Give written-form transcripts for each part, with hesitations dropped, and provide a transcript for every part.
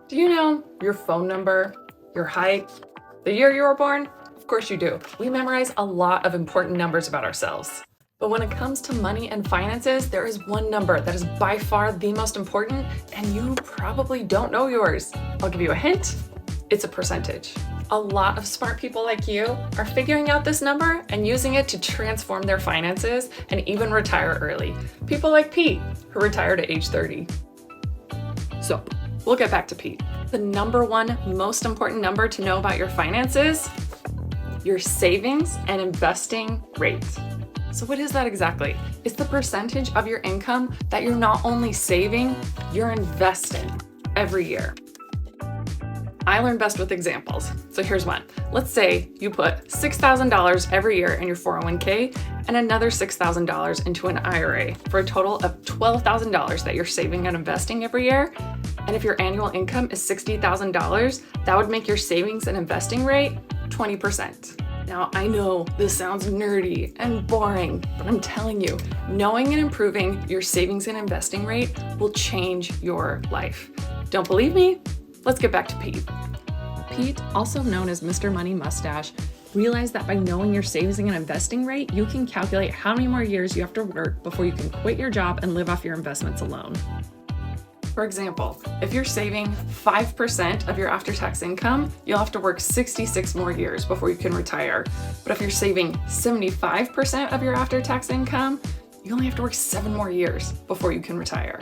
Do you know your phone number, your height, the year you were born? Of course you do. We memorize a lot of important numbers about ourselves. But when it comes to money and finances, there is one number that is by far the most important, and you probably don't know yours. I'll give you a hint. It's a percentage. A lot of smart people like you are figuring out this number and using it to transform their finances and even retire early. People like Pete, who retired at age 30. So, we'll get back to Pete. The number one most important number to know about your finances, your savings and investing rate. So what is that exactly? It's the percentage of your income that you're not only saving, you're investing every year. I learn best with examples. So here's one. Let's say you put $6,000 every year in your 401k and another $6,000 into an IRA for a total of $12,000 that you're saving and investing every year. And if your annual income is $60,000, that would make your savings and investing rate 20%. Now, I know this sounds nerdy and boring, but I'm telling you, knowing and improving your savings and investing rate will change your life. Don't believe me? Let's get back to Pete. Pete, also known as Mr. Money Mustache, realized that by knowing your savings and investing rate, you can calculate how many more years you have to work before you can quit your job and live off your investments alone. For example, if you're saving 5% of your after-tax income, you'll have to work 66 more years before you can retire. But if you're saving 75% of your after-tax income, you only have to work 7 more years before you can retire.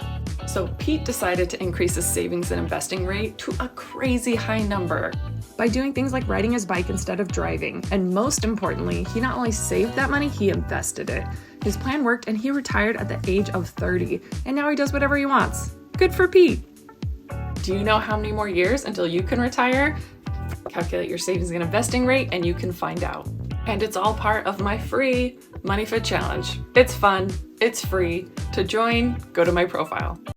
So Pete decided to increase his savings and investing rate to a crazy high number by doing things like riding his bike instead of driving. And most importantly, he not only saved that money, he invested it. His plan worked and he retired at the age of 30. And now he does whatever he wants. Good for Pete. Do you know how many more years until you can retire? Calculate your savings and investing rate and you can find out. And it's all part of my free Money Fit Challenge. It's fun, it's free. To join, go to my profile.